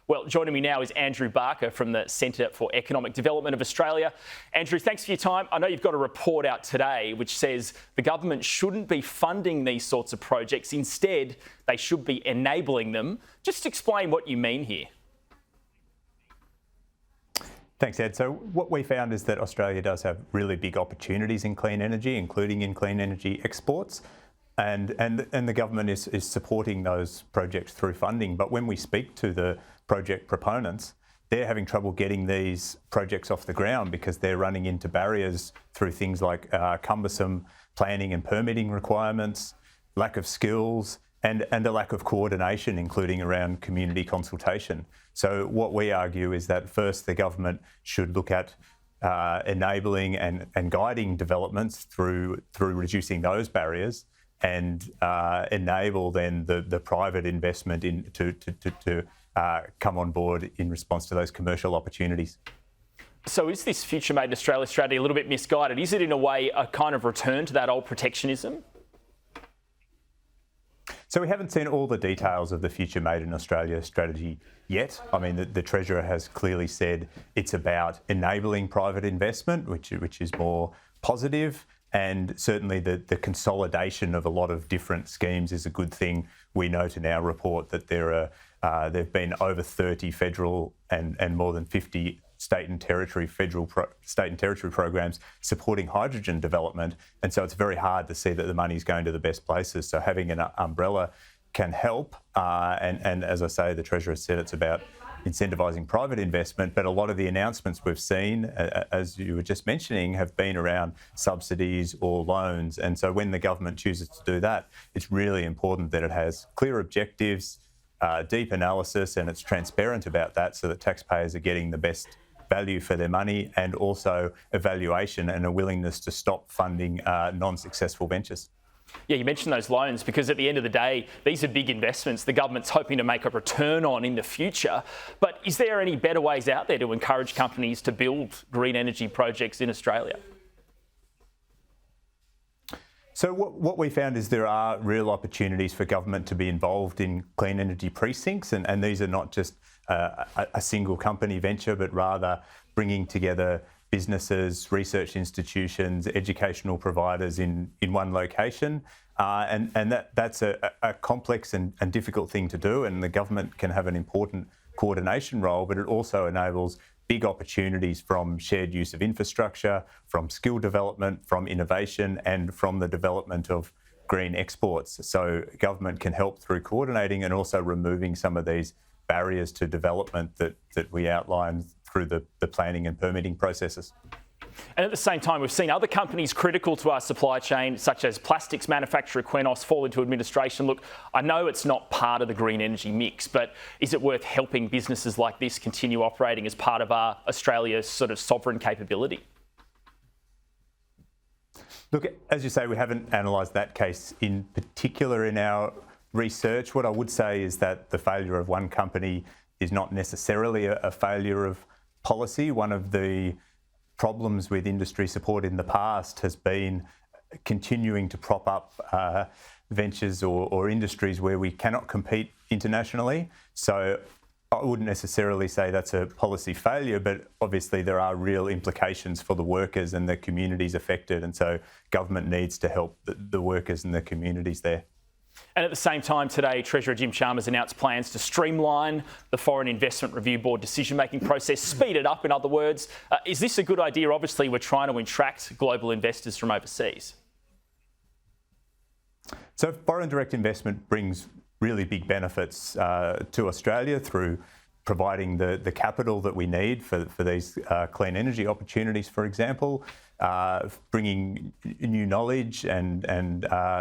Well, joining me now is Andrew Barker from the Centre for Economic Development of Australia. Andrew, thanks for your time. I know you've got a report out today which says the government shouldn't be funding these sorts of projects. Instead, they should be enabling them. Just explain what you mean here. Thanks, Ed. So what we found is that Australia does have really big opportunities in clean energy, including in clean energy exports. And the government is supporting those projects through funding. But when we speak to the project proponents, they're having trouble getting these projects off the ground because they're running into barriers through things like cumbersome planning and permitting requirements, lack of skills, and a lack of coordination, including around community consultation. So what we argue is that first the government should look at enabling and guiding developments through reducing those barriers, and enable then the private investment to come on board in response to those commercial opportunities. So is this Future Made in Australia strategy a little bit misguided? Is it in a way a kind of return to that old protectionism? So we haven't seen all the details of the Future Made in Australia strategy yet. I mean, the Treasurer has clearly said it's about enabling private investment, which is more positive. And certainly the consolidation of a lot of different schemes is a good thing. We note in our report that there have been over 30 federal and more than 50 state and territory programs supporting hydrogen development. And so it's very hard to see that the money is going to the best places. So having an umbrella can help. And as I say, the Treasurer said it's about incentivising private investment, but a lot of the announcements we've seen, as you were just mentioning, have been around subsidies or loans. And so when the government chooses to do that, it's really important that it has clear objectives, deep analysis, and it's transparent about that so that taxpayers are getting the best value for their money, and also evaluation and a willingness to stop funding non-successful ventures. Yeah, you mentioned those loans because at the end of the day, these are big investments the government's hoping to make a return on in the future. But is there any better ways out there to encourage companies to build green energy projects in Australia? So what we found is there are real opportunities for government to be involved in clean energy precincts, and these are not just a single company venture, but rather bringing together businesses, research institutions, educational providers in one location. And that's a complex and difficult thing to do, and the government can have an important coordination role, but it also enables big opportunities from shared use of infrastructure, from skill development, from innovation, and from the development of green exports. So government can help through coordinating and also removing some of these barriers to development that we outlined through the planning and permitting processes. And at the same time, we've seen other companies critical to our supply chain, such as plastics manufacturer Economist, fall into administration. Look, I know it's not part of the green energy mix, but is it worth helping businesses like this continue operating as part of our Australia's sort of sovereign capability? Look, as you say, we haven't analysed that case in particular in our research. What I would say is that the failure of one company is not necessarily a failure of policy. One of the problems with industry support in the past has been continuing to prop up ventures or industries where we cannot compete internationally. So I wouldn't necessarily say that's a policy failure, but obviously there are real implications for the workers and the communities affected. And so government needs to help the workers and the communities there. And at the same time today, Treasurer Jim Chalmers announced plans to streamline the Foreign Investment Review Board decision-making process, speed it up, in other words. Is this a good idea? Obviously, we're trying to attract global investors from overseas. So foreign direct investment brings really big benefits to Australia through providing the capital that we need for these clean energy opportunities, for example, bringing new knowledge and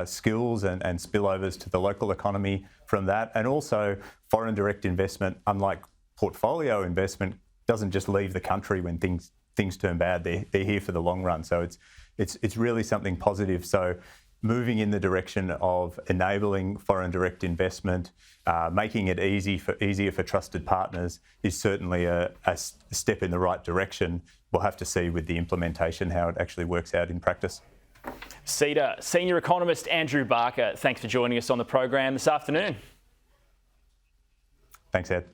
skills and spillovers to the local economy from that. And also foreign direct investment, unlike portfolio investment, doesn't just leave the country when things turn bad. They're here for the long run. So it's really something positive. So moving in the direction of enabling foreign direct investment, making it easier for trusted partners is certainly a step in the right direction. We'll have to see with the implementation how it actually works out in practice. CEDA Senior Economist Andrew Barker, thanks for joining us on the program this afternoon. Thanks, Ed.